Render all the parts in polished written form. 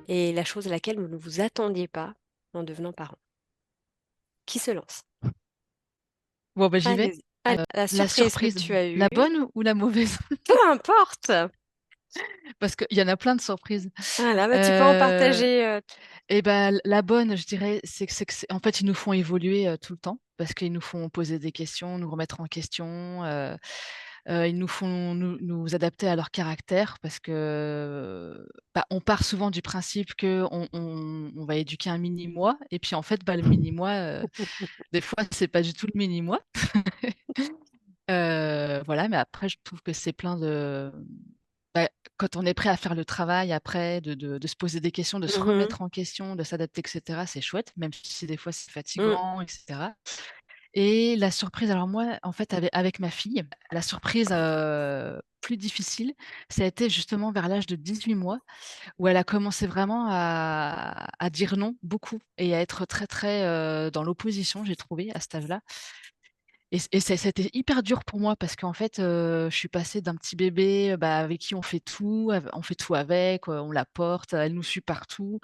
et la chose à laquelle vous ne vous attendiez pas en devenant parent? Qui se lance? Bon, bah, j'y vais. Allez-y. Allez, la La surprise que surprise, tu as eue, la bonne ou la mauvaise? peu importe! Parce qu'il y en a plein de surprises. Voilà, bah, tu peux en Heu partager, et bah, la bonne, je dirais, c'est en fait, ils nous font évoluer, tout le temps parce qu'ils nous font poser des questions, nous remettre en question, ils nous font nous adapter à leur caractère parce que, bah, on part souvent du principe qu'on va éduquer un mini moi et puis en fait, bah, le mini moi, des fois, c'est pas du tout le mini moi. Voilà, mais après je trouve que c'est plein de bah, quand on est prêt à faire le travail après, de se poser des questions, de se mmh remettre en question, de s'adapter et cetera, c'est chouette, même si des fois c'est Mmh. fatigant et cetera. Et la surprise, alors moi, en fait, avec ma fille, la surprise, plus difficile, ça a été justement vers l'âge de 18 mois où elle a commencé vraiment à dire non beaucoup et à être très, très, dans l'opposition, j'ai trouvé à cet âge-là. Et c'était hyper dur pour moi parce qu'en fait, je suis passée d'un petit bébé, bah, avec qui on fait tout avec, on la porte, elle nous suit partout,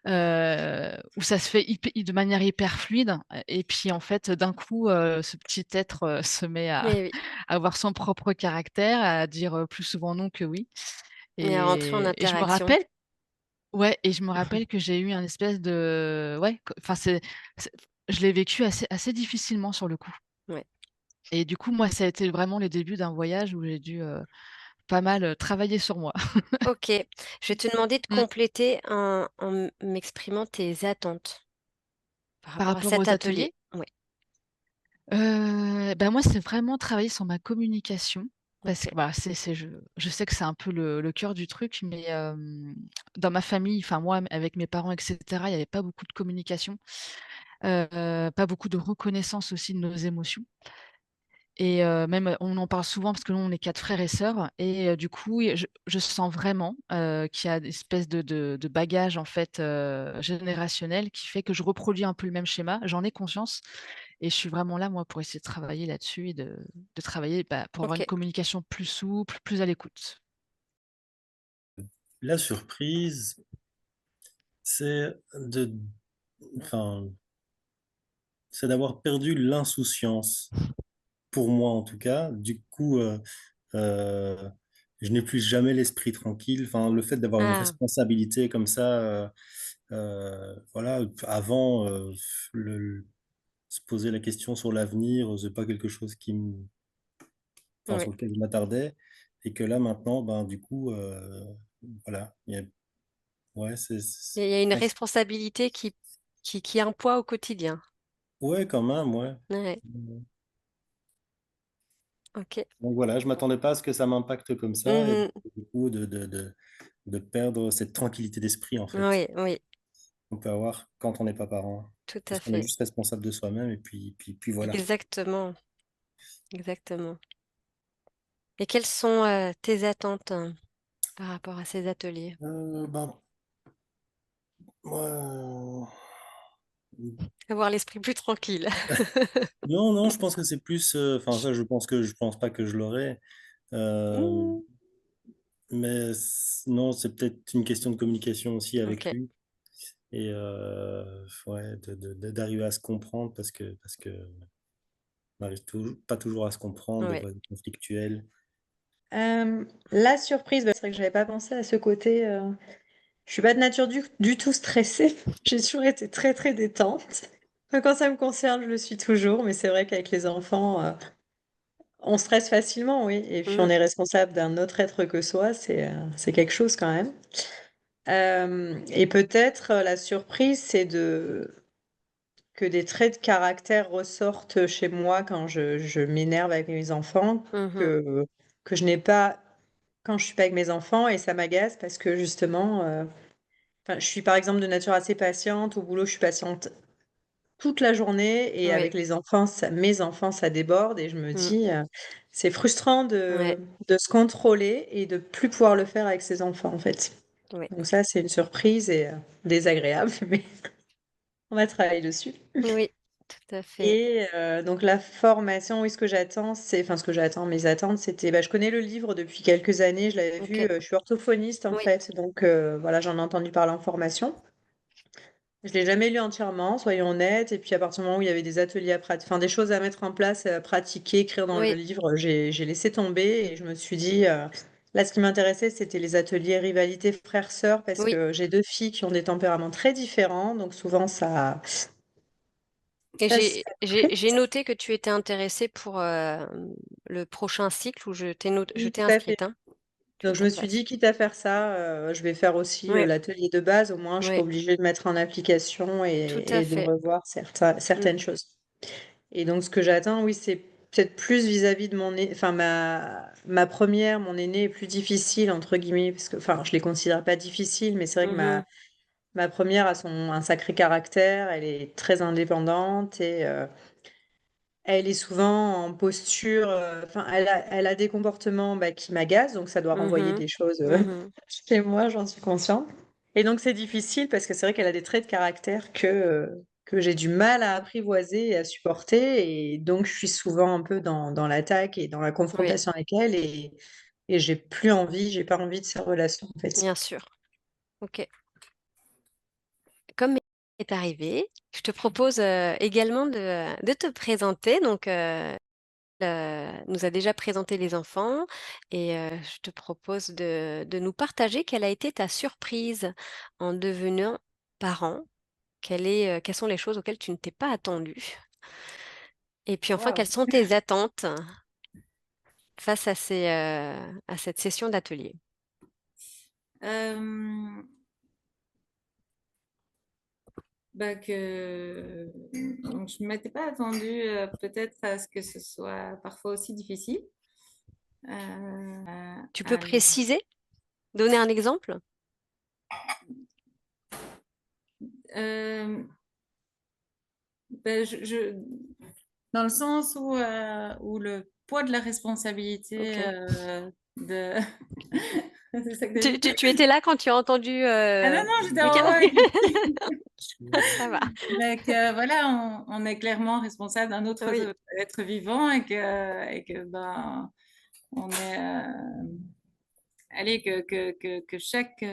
où ça se fait de manière hyper fluide et puis en fait, d'un coup, ce petit être, se met à Et oui, à avoir son propre caractère, à dire, plus souvent non que oui et à rentrer en et je me interaction. rappelle ouais et je me rappelle que j'ai eu un espèce de ouais, enfin c'est je l'ai vécu assez difficilement sur le coup. Ouais. Et du coup, moi, ça a été vraiment les débuts d'un voyage où j'ai dû, pas mal, travailler sur moi. OK. Je vais te demander de Mmh. compléter en m'exprimant tes attentes par Par rapport à rapport cet aux atelier. ateliers, Ouais, bah, moi, c'est vraiment travailler sur ma communication parce OK. que, bah, c'est je sais que c'est un peu le cœur du truc, mais dans ma famille, enfin moi, avec mes parents et cetera, il y avait pas beaucoup de communication, pas beaucoup de reconnaissance aussi de nos émotions. Et même, on en parle souvent parce que nous, on est 4 frères et sœurs et du coup, je sens vraiment, qu'il y a une espèce de bagage, en fait, générationnel qui fait que je reproduis un peu le même schéma. J'en ai conscience et je suis vraiment là, moi, pour essayer de travailler là-dessus et de travailler, bah, pour avoir une OK. communication plus souple, plus à l'écoute. La surprise, c'est de enfin, c'est d'avoir perdu l'insouciance, pour moi en tout cas. Du coup, heu, je n'ai plus jamais l'esprit tranquille. Enfin, le fait d'avoir une Ah, responsabilité comme ça, voilà, avant, le se poser la question sur l'avenir, c'est pas quelque chose oui. sur lequel je m'attardais et que là maintenant, ben, du coup, voilà, il y a ouais, Il y a une je pense responsabilité qui a un poids au quotidien. ouais, quand même, ouais. Ouais, Mmh. OK. Donc voilà, je m'attendais pas à ce que ça m'impacte comme ça et Mmh. du coup de perdre cette tranquillité d'esprit, en fait, Oui, oui, qu'on peut avoir quand on n'est pas parent. tout à Parce qu'on est fait. juste responsable de soi-même et puis voilà. Exactement, exactement. Et quelles sont, tes attentes, par rapport à ces ateliers? Ben, moi, Avoir l'esprit plus tranquille. non, non, je pense que c'est plus, enfin ça je pense pas que je l'aurais, heu, Mmh. mais non, c'est peut-être une question de communication aussi avec OK. lui et ouais, d'arriver à se comprendre parce que on n'arrive pas toujours à se comprendre, des Ouais. fois conflictuels. La surprise, bah, c'est vrai que j'avais pas pensé à ce côté, je suis pas de nature du tout stressée. J'ai toujours été très, très détente. Enfin, quand ça me concerne, je le suis toujours, mais c'est vrai qu'avec les enfants, on stresse facilement, oui, et puis on Mmh. est responsable d'un autre être que soi, c'est quelque chose quand même. Et peut-être, la surprise, c'est de que des traits de caractère ressortent chez moi quand je m'énerve avec mes enfants, Mmh. que que je n'ai pas quand je suis pas avec mes enfants, et ça m'agace parce que justement, enfin, je suis par exemple de nature assez patiente. Au boulot, je suis patiente toute la journée, et Oui. avec les enfants, ça mes enfants, ça déborde, et je me Mmh. dis, c'est frustrant Ouais, de se contrôler et de plus pouvoir le faire avec ses enfants, en fait. ouais. Donc ça, c'est une surprise et désagréable, mais on va travailler dessus. Oui. tout à fait. Et donc la formation, oui, ce que j'attends, mes attentes, c'était, je connais le livre depuis quelques années, je l'avais vu, OK. je suis orthophoniste en Oui, fait, donc voilà, j'en ai entendu parler en formation. Je l'ai jamais lu entièrement, soyons honnêtes. Et puis à partir du moment où il y avait des ateliers enfin des choses à mettre en place, à pratiquer, écrire dans le oui, livre, j'ai laissé tomber et je me suis dit, là, ce qui m'intéressait, c'était les ateliers rivalité frères-sœurs parce oui. que j'ai deux filles qui ont des tempéraments très différents, donc souvent Et ça se j'ai noté que tu étais intéressée pour le prochain cycle où je oui, t'ai tout à fait. inscrite, hein. Il faut Donc je me qu'on suis fasse. dit, quitte à faire ça, je vais faire aussi Oui, l'atelier de base, au moins je serai oui, obligée de mettre en application tout à et de fait. revoir Mm, certaines choses. Et donc, ce que j'attends, oui, c'est peut-être plus vis-à-vis de enfin, ma première, mon aînée est plus difficile, entre guillemets, parce que, enfin, je les considère pas difficiles, mais c'est vrai que mhm, ma première a un sacré caractère, elle est très indépendante et elle est souvent en posture, enfin, elle a des comportements qui m'agacent, donc ça doit renvoyer mhm, des choses mhm. chez moi, j'en suis consciente. Et donc, c'est difficile parce que c'est vrai qu'elle a des traits de caractère que j'ai du mal à apprivoiser et à supporter. Et donc, je suis souvent un peu dans l'attaque et dans la Oui, confrontation avec elle. Et j'ai pas envie de ces relations, en fait. bien sûr. OK. Comme est arrivé, je te propose également de te présenter. Donc, nous a déjà présenté les enfants et je te propose de nous partager quelle a été ta surprise en devenant parent. Quelles sont les choses auxquelles tu ne t'es pas attendu? Et puis enfin, Waouh. quelles sont tes attentes face à cette session d'atelier? Euh, donc je ne m'étais pas attendue peut-être à ce que ce soit parfois aussi difficile. Tu peux Alors, préciser, donner un exemple? euh, dans le sens où le poids de la responsabilité Ok. de... C'est ça que t'as Tu, dit? tu étais là quand tu as entendu Ah non, non, j'étais Ok. en... ouais. Ça va. Mais que voilà, on est clairement responsable d'un autre Oui. être vivant et que on est... allez, que chaque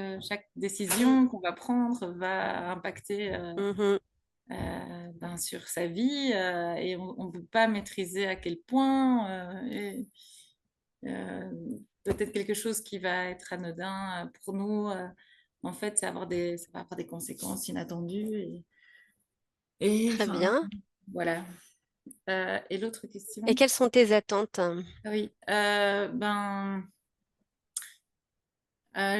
décision qu'on va prendre va impacter Mhm. sur sa vie et on ne peut pas maîtriser à quel point. Euh, Peut-être quelque chose qui va être anodin pour nous, en fait, ça va avoir des conséquences inattendues. Très Enfin, bien. voilà. Et l'autre Et question? quelles sont tes attentes? Ah oui,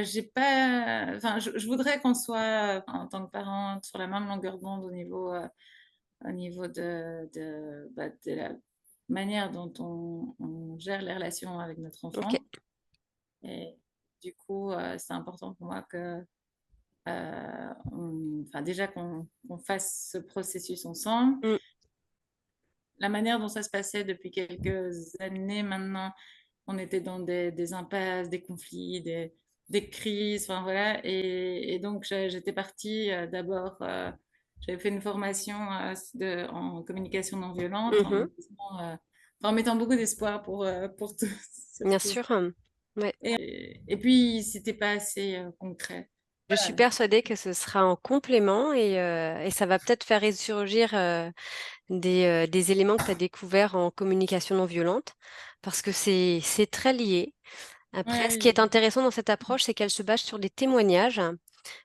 j'ai pas, enfin, je voudrais qu'on soit, en tant que parent, sur la même longueur d'onde au niveau de la manière dont on gère les relations avec notre Ok. enfant. Et du coup, c'est important pour moi que, enfin, déjà qu'on fasse ce processus ensemble. Mm. La manière dont ça se passait depuis quelques années maintenant, on était dans des impasses, des conflits, des crises, enfin voilà. Et donc, j'étais partie d'abord, j'avais fait une formation en communication non violente, Mhm. en mettant beaucoup d'espoir pour tout, Bien surtout. sûr. Ouais. Et puis, c'était pas assez concret. Je suis Voilà. persuadée que ce sera en complément et ça va peut-être faire ressurgir des éléments que tu as découverts en communication non violente parce que c'est très lié. Après, ce qui est Ouais, intéressant dans cette approche, c'est qu'elle se base sur des témoignages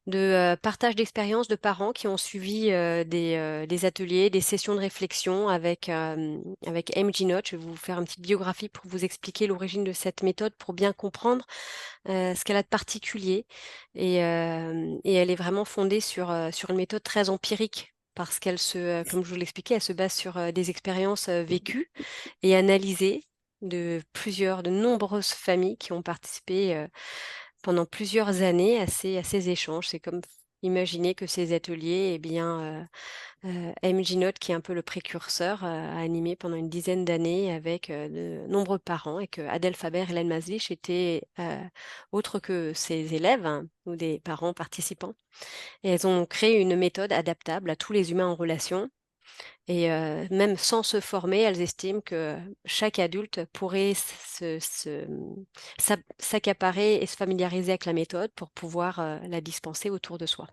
de partage d'expériences de parents qui ont suivi des ateliers, des sessions de réflexion avec MG Note. Je vais vous faire une petite biographie pour vous expliquer l'origine de cette méthode pour bien comprendre ce qu'elle a de particulier. Et elle est vraiment fondée sur une méthode très empirique. Parce comme je vous l'expliquais, elle se base sur des expériences vécues et analysées de nombreuses familles qui ont participé pendant plusieurs années à ces échanges. C'est comme imaginer que ces ateliers, eh bien, MG Note, qui est un peu le précurseur, a animé pendant une dizaine d'années avec de nombreux parents et que Adèle Faber et Hélène Maslich étaient autres que ses élèves hein, ou des parents participants. Et elles ont créé une méthode adaptable à tous les humains en relation Et même sans se former, elles estiment que chaque adulte pourrait s'accaparer et se familiariser avec la méthode pour pouvoir la dispenser autour de soi.